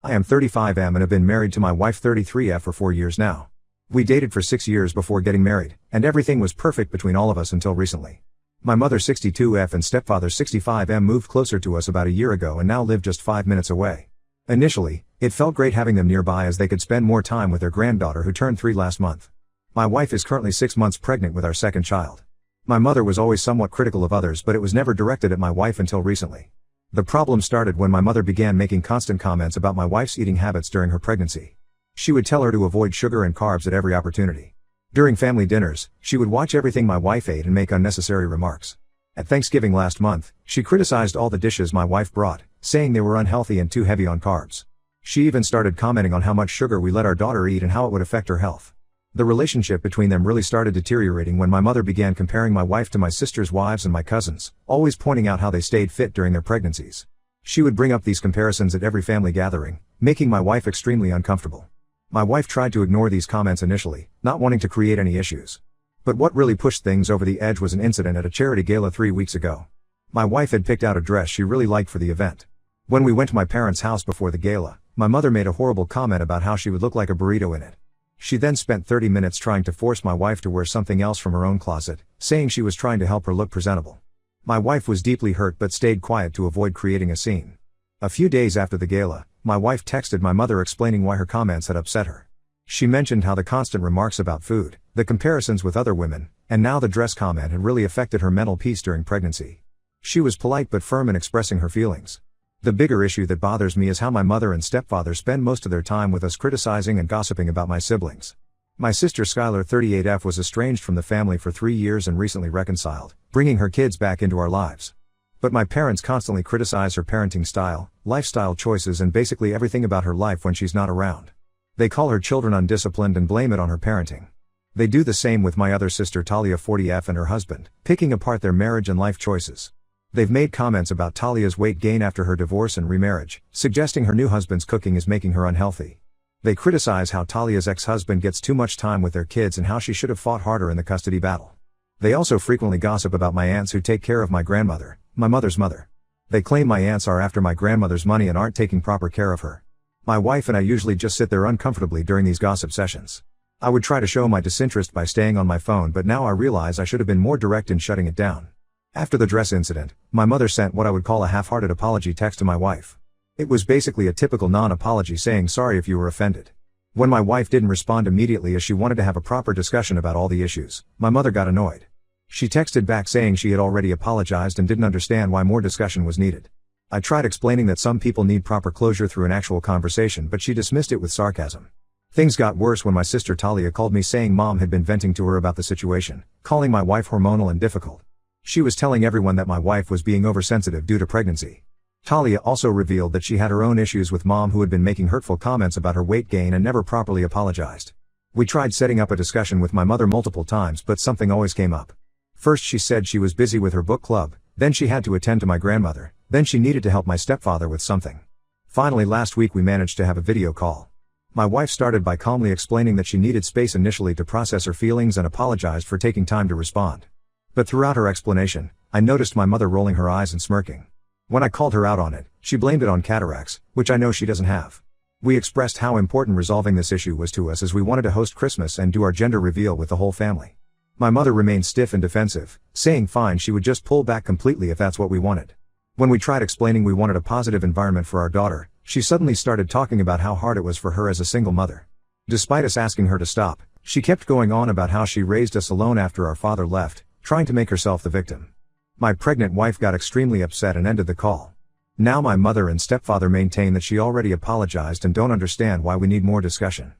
I am 35M and have been married to my wife 33F for 4 years now. We dated for 6 years before getting married, and everything was perfect between all of us until recently. My mother 62F and stepfather 65M moved closer to us about a year ago and now live just 5 minutes away. Initially, it felt great having them nearby as they could spend more time with their granddaughter who turned 3 last month. My wife is currently 6 months pregnant with our second child. My mother was always somewhat critical of others, but it was never directed at my wife until recently. The problem started when my mother began making constant comments about my wife's eating habits during her pregnancy. She would tell her to avoid sugar and carbs at every opportunity. During family dinners, she would watch everything my wife ate and make unnecessary remarks. At Thanksgiving last month, she criticized all the dishes my wife brought, saying they were unhealthy and too heavy on carbs. She even started commenting on how much sugar we let our daughter eat and how it would affect her health. The relationship between them really started deteriorating when my mother began comparing my wife to my sister's wives and my cousins, always pointing out how they stayed fit during their pregnancies. She would bring up these comparisons at every family gathering, making my wife extremely uncomfortable. My wife tried to ignore these comments initially, not wanting to create any issues. But what really pushed things over the edge was an incident at a charity gala 3 weeks ago. My wife had picked out a dress she really liked for the event. When we went to my parents' house before the gala, my mother made a horrible comment about how she would look like a burrito in it. She then spent 30 minutes trying to force my wife to wear something else from her own closet, saying she was trying to help her look presentable. My wife was deeply hurt but stayed quiet to avoid creating a scene. A few days after the gala, my wife texted my mother explaining why her comments had upset her. She mentioned how the constant remarks about food, the comparisons with other women, and now the dress comment had really affected her mental peace during pregnancy. She was polite but firm in expressing her feelings. The bigger issue that bothers me is how my mother and stepfather spend most of their time with us criticizing and gossiping about my siblings. My sister Skylar 38F was estranged from the family for 3 years and recently reconciled, bringing her kids back into our lives. But my parents constantly criticize her parenting style, lifestyle choices and basically everything about her life when she's not around. They call her children undisciplined and blame it on her parenting. They do the same with my other sister Talia 40F and her husband, picking apart their marriage and life choices. They've made comments about Talia's weight gain after her divorce and remarriage, suggesting her new husband's cooking is making her unhealthy. They criticize how Talia's ex-husband gets too much time with their kids and how she should have fought harder in the custody battle. They also frequently gossip about my aunts who take care of my grandmother, my mother's mother. They claim my aunts are after my grandmother's money and aren't taking proper care of her. My wife and I usually just sit there uncomfortably during these gossip sessions. I would try to show my disinterest by staying on my phone, but now I realize I should have been more direct in shutting it down. After the dress incident, my mother sent what I would call a half-hearted apology text to my wife. It was basically a typical non-apology saying sorry if you were offended. When my wife didn't respond immediately as she wanted to have a proper discussion about all the issues, my mother got annoyed. She texted back saying she had already apologized and didn't understand why more discussion was needed. I tried explaining that some people need proper closure through an actual conversation, but she dismissed it with sarcasm. Things got worse when my sister Talia called me saying mom had been venting to her about the situation, calling my wife hormonal and difficult. She was telling everyone that my wife was being oversensitive due to pregnancy. Talia also revealed that she had her own issues with mom, who had been making hurtful comments about her weight gain and never properly apologized. We tried setting up a discussion with my mother multiple times, but something always came up. First she said she was busy with her book club, then she had to attend to my grandmother, then she needed to help my stepfather with something. Finally last week we managed to have a video call. My wife started by calmly explaining that she needed space initially to process her feelings and apologized for taking time to respond. But throughout her explanation, I noticed my mother rolling her eyes and smirking. When I called her out on it, she blamed it on cataracts, which I know she doesn't have. We expressed how important resolving this issue was to us as we wanted to host Christmas and do our gender reveal with the whole family. My mother remained stiff and defensive, saying fine, she would just pull back completely if that's what we wanted. When we tried explaining we wanted a positive environment for our daughter, she suddenly started talking about how hard it was for her as a single mother. Despite us asking her to stop, she kept going on about how she raised us alone after our father left, trying to make herself the victim. My pregnant wife got extremely upset and ended the call. Now my mother and stepfather maintain that she already apologized and don't understand why we need more discussion.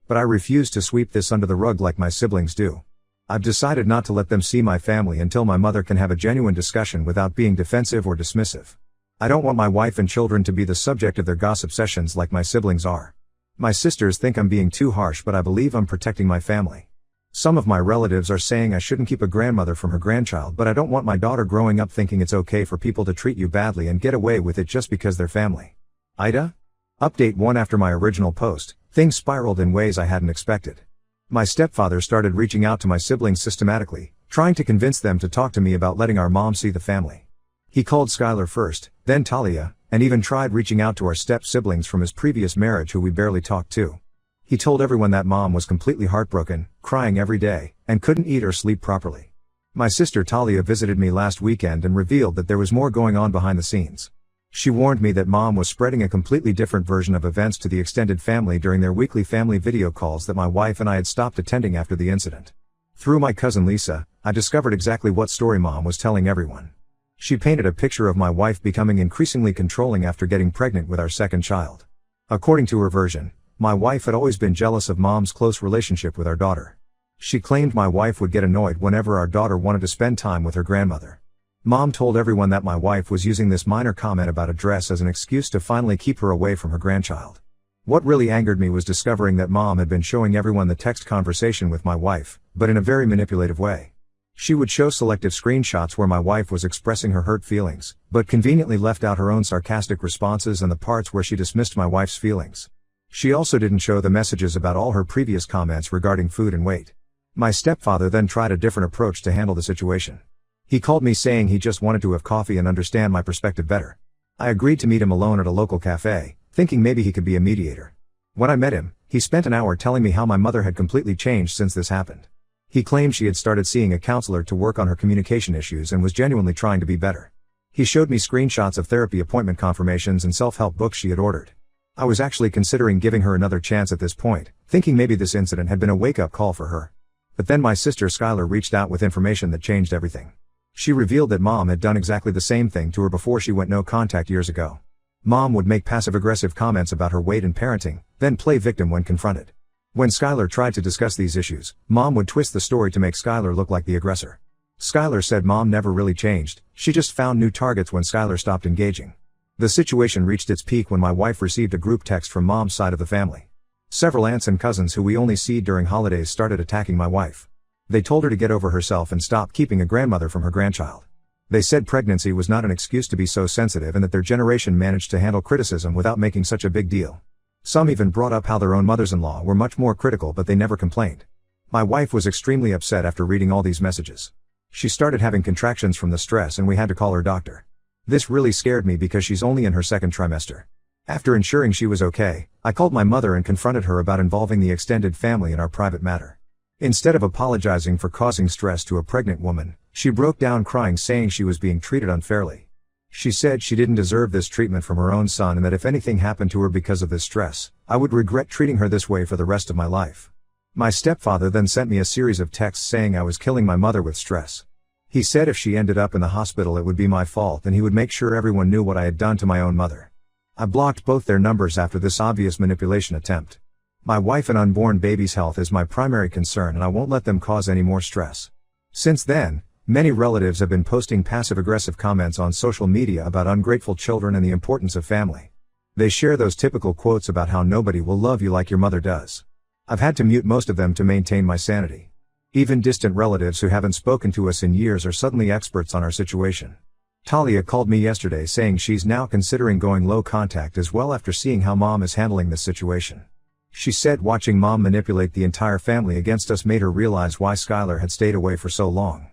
But I refuse to sweep this under the rug like my siblings do. I've decided not to let them see my family until my mother can have a genuine discussion without being defensive or dismissive. I don't want my wife and children to be the subject of their gossip sessions like my siblings are. My sisters think I'm being too harsh, but I believe I'm protecting my family. Some of my relatives are saying I shouldn't keep a grandmother from her grandchild, but I don't want my daughter growing up thinking it's okay for people to treat you badly and get away with it just because they're family. Ida? Update 1. After my original post, things spiraled in ways I hadn't expected. My stepfather started reaching out to my siblings systematically, trying to convince them to talk to me about letting our mom see the family. He called Skylar first, then Talia, and even tried reaching out to our step-siblings from his previous marriage who we barely talked to. He told everyone that mom was completely heartbroken, crying every day, and couldn't eat or sleep properly. My sister Talia visited me last weekend and revealed that there was more going on behind the scenes. She warned me that mom was spreading a completely different version of events to the extended family during their weekly family video calls that my wife and I had stopped attending after the incident. Through my cousin Lisa, I discovered exactly what story mom was telling everyone. She painted a picture of my wife becoming increasingly controlling after getting pregnant with our second child. According to her version, my wife had always been jealous of mom's close relationship with our daughter. She claimed my wife would get annoyed whenever our daughter wanted to spend time with her grandmother. Mom told everyone that my wife was using this minor comment about a dress as an excuse to finally keep her away from her grandchild. What really angered me was discovering that mom had been showing everyone the text conversation with my wife, but in a very manipulative way. She would show selective screenshots where my wife was expressing her hurt feelings, but conveniently left out her own sarcastic responses and the parts where she dismissed my wife's feelings. She also didn't show the messages about all her previous comments regarding food and weight. My stepfather then tried a different approach to handle the situation. He called me saying he just wanted to have coffee and understand my perspective better. I agreed to meet him alone at a local cafe, thinking maybe he could be a mediator. When I met him, he spent an hour telling me how my mother had completely changed since this happened. He claimed she had started seeing a counselor to work on her communication issues and was genuinely trying to be better. He showed me screenshots of therapy appointment confirmations and self-help books she had ordered. I was actually considering giving her another chance at this point, thinking maybe this incident had been a wake-up call for her. But then my sister Skylar reached out with information that changed everything. She revealed that mom had done exactly the same thing to her before she went no contact years ago. Mom would make passive-aggressive comments about her weight and parenting, then play victim when confronted. When Skylar tried to discuss these issues, mom would twist the story to make Skylar look like the aggressor. Skylar said mom never really changed, she just found new targets when Skylar stopped engaging. The situation reached its peak when my wife received a group text from mom's side of the family. Several aunts and cousins who we only see during holidays started attacking my wife. They told her to get over herself and stop keeping a grandmother from her grandchild. They said pregnancy was not an excuse to be so sensitive and that their generation managed to handle criticism without making such a big deal. Some even brought up how their own mothers-in-law were much more critical, but they never complained. My wife was extremely upset after reading all these messages. She started having contractions from the stress and we had to call her doctor. This really scared me because she's only in her second trimester. After ensuring she was okay, I called my mother and confronted her about involving the extended family in our private matter. Instead of apologizing for causing stress to a pregnant woman, she broke down crying, saying she was being treated unfairly. She said she didn't deserve this treatment from her own son and that if anything happened to her because of this stress, I would regret treating her this way for the rest of my life. My stepfather then sent me a series of texts saying I was killing my mother with stress. He said if she ended up in the hospital it would be my fault and he would make sure everyone knew what I had done to my own mother. I blocked both their numbers after this obvious manipulation attempt. My wife and unborn baby's health is my primary concern and I won't let them cause any more stress. Since then, many relatives have been posting passive-aggressive comments on social media about ungrateful children and the importance of family. They share those typical quotes about how nobody will love you like your mother does. I've had to mute most of them to maintain my sanity. Even distant relatives who haven't spoken to us in years are suddenly experts on our situation. Talia called me yesterday saying she's now considering going low contact as well after seeing how mom is handling this situation. She said watching mom manipulate the entire family against us made her realize why Skylar had stayed away for so long.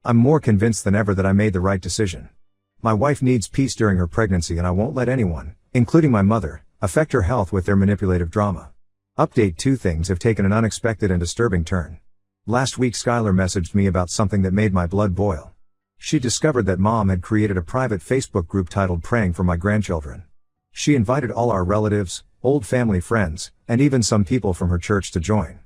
I'm more convinced than ever that I made the right decision. My wife needs peace during her pregnancy and I won't let anyone, including my mother, affect her health with their manipulative drama. Update: 2 things have taken an unexpected and disturbing turn. Last week Skylar messaged me about something that made my blood boil. She discovered that mom had created a private Facebook group titled Praying for My Grandchildren. She invited all our relatives, old family friends, and even some people from her church to join.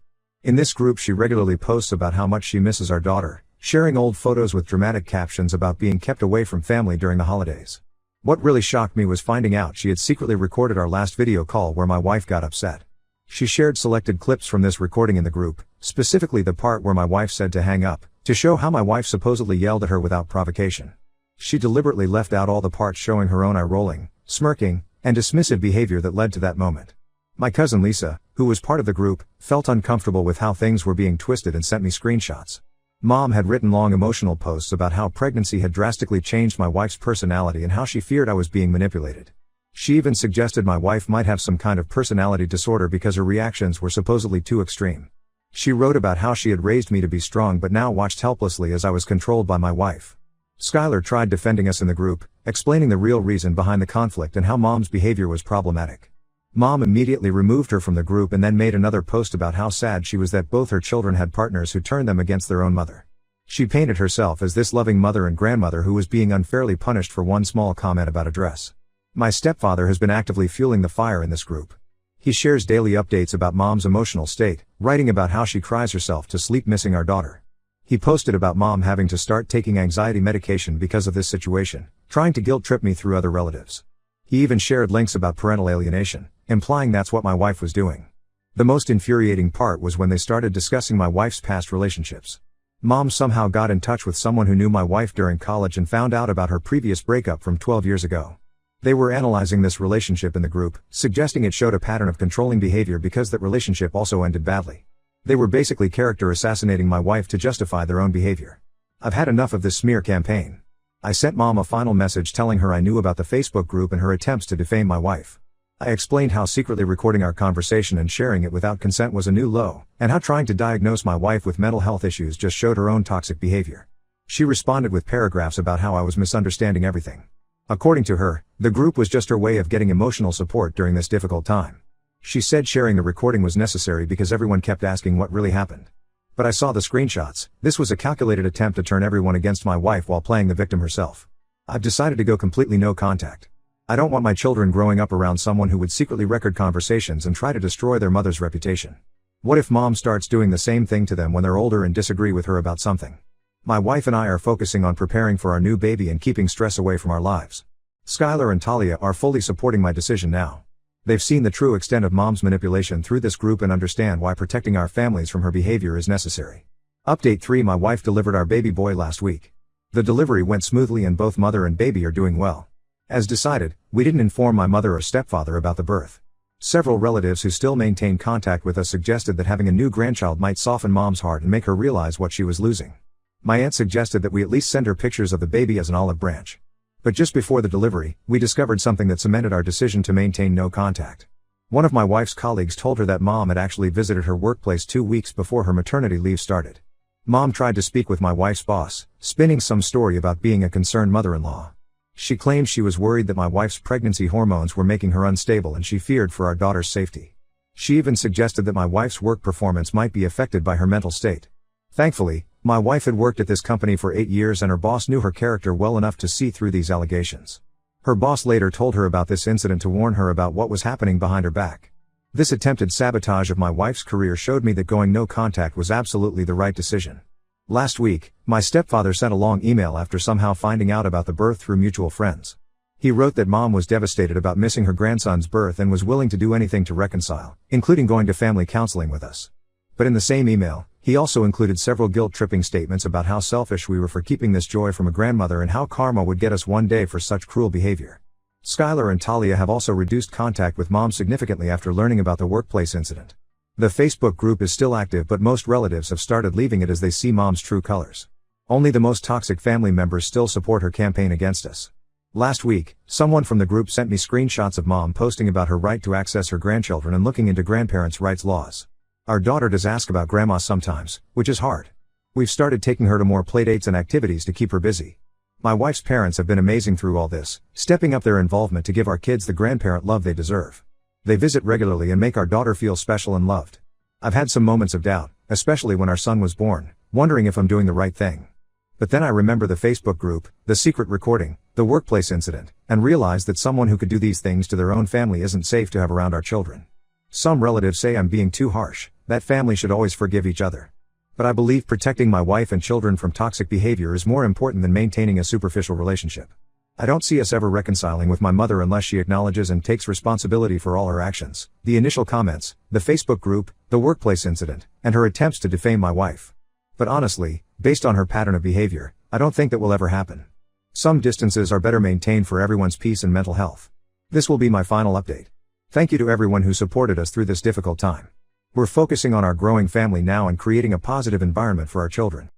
In this group she regularly posts about how much she misses our daughter, sharing old photos with dramatic captions about being kept away from family during the holidays. What really shocked me was finding out she had secretly recorded our last video call where my wife got upset. She shared selected clips from this recording in the group, specifically the part where my wife said to hang up, to show how my wife supposedly yelled at her without provocation. She deliberately left out all the parts showing her own eye-rolling, smirking, and dismissive behavior that led to that moment. My cousin Lisa, who was part of the group, felt uncomfortable with how things were being twisted and sent me screenshots. Mom had written long emotional posts about how pregnancy had drastically changed my wife's personality and how she feared I was being manipulated. She even suggested my wife might have some kind of personality disorder because her reactions were supposedly too extreme. She wrote about how she had raised me to be strong but now watched helplessly as I was controlled by my wife. Skylar tried defending us in the group, explaining the real reason behind the conflict and how Mom's behavior was problematic. Mom immediately removed her from the group and then made another post about how sad she was that both her children had partners who turned them against their own mother. She painted herself as this loving mother and grandmother who was being unfairly punished for one small comment about a dress. My stepfather has been actively fueling the fire in this group. He shares daily updates about Mom's emotional state, writing about how she cries herself to sleep missing our daughter. He posted about Mom having to start taking anxiety medication because of this situation, trying to guilt trip me through other relatives. He even shared links about parental alienation, implying that's what my wife was doing. The most infuriating part was when they started discussing my wife's past relationships. Mom somehow got in touch with someone who knew my wife during college and found out about her previous breakup from 12 years ago. They were analyzing this relationship in the group, suggesting it showed a pattern of controlling behavior because that relationship also ended badly. They were basically character assassinating my wife to justify their own behavior. I've had enough of this smear campaign. I sent Mom a final message telling her I knew about the Facebook group and her attempts to defame my wife. I explained how secretly recording our conversation and sharing it without consent was a new low, and how trying to diagnose my wife with mental health issues just showed her own toxic behavior. She responded with paragraphs about how I was misunderstanding everything. According to her, the group was just her way of getting emotional support during this difficult time. She said sharing the recording was necessary because everyone kept asking what really happened. But I saw the screenshots. This was a calculated attempt to turn everyone against my wife while playing the victim herself. I've decided to go completely no contact. I don't want my children growing up around someone who would secretly record conversations and try to destroy their mother's reputation. What if Mom starts doing the same thing to them when they're older and disagree with her about something? My wife and I are focusing on preparing for our new baby and keeping stress away from our lives. Skylar and Talia are fully supporting my decision now. They've seen the true extent of Mom's manipulation through this group and understand why protecting our families from her behavior is necessary. Update 3: My wife delivered our baby boy last week. The delivery went smoothly and both mother and baby are doing well. As decided, we didn't inform my mother or stepfather about the birth. Several relatives who still maintain contact with us suggested that having a new grandchild might soften Mom's heart and make her realize what she was losing. My aunt suggested that we at least send her pictures of the baby as an olive branch. But just before the delivery, we discovered something that cemented our decision to maintain no contact. One of my wife's colleagues told her that Mom had actually visited her workplace 2 weeks before her maternity leave started. Mom tried to speak with my wife's boss, spinning some story about being a concerned mother-in-law. She claimed she was worried that my wife's pregnancy hormones were making her unstable and she feared for our daughter's safety. She even suggested that my wife's work performance might be affected by her mental state. Thankfully, my wife had worked at this company for 8 years and her boss knew her character well enough to see through these allegations. Her boss later told her about this incident to warn her about what was happening behind her back. This attempted sabotage of my wife's career showed me that going no contact was absolutely the right decision. Last week, my stepfather sent a long email after somehow finding out about the birth through mutual friends. He wrote that Mom was devastated about missing her grandson's birth and was willing to do anything to reconcile, including going to family counseling with us. But in the same email, he also included several guilt-tripping statements about how selfish we were for keeping this joy from a grandmother and how karma would get us one day for such cruel behavior. Skylar and Talia have also reduced contact with Mom significantly after learning about the workplace incident. The Facebook group is still active but most relatives have started leaving it as they see Mom's true colors. Only the most toxic family members still support her campaign against us. Last week, someone from the group sent me screenshots of Mom posting about her right to access her grandchildren and looking into grandparents' rights laws. Our daughter does ask about grandma sometimes, which is hard. We've started taking her to more playdates and activities to keep her busy. My wife's parents have been amazing through all this, stepping up their involvement to give our kids the grandparent love they deserve. They visit regularly and make our daughter feel special and loved. I've had some moments of doubt, especially when our son was born, wondering if I'm doing the right thing. But then I remember the Facebook group, the secret recording, the workplace incident, and realized that someone who could do these things to their own family isn't safe to have around our children. Some relatives say I'm being too harsh, that family should always forgive each other. But I believe protecting my wife and children from toxic behavior is more important than maintaining a superficial relationship. I don't see us ever reconciling with my mother unless she acknowledges and takes responsibility for all her actions, the initial comments, the Facebook group, the workplace incident, and her attempts to defame my wife. But honestly, based on her pattern of behavior, I don't think that will ever happen. Some distances are better maintained for everyone's peace and mental health. This will be my final update. Thank you to everyone who supported us through this difficult time. We're focusing on our growing family now and creating a positive environment for our children.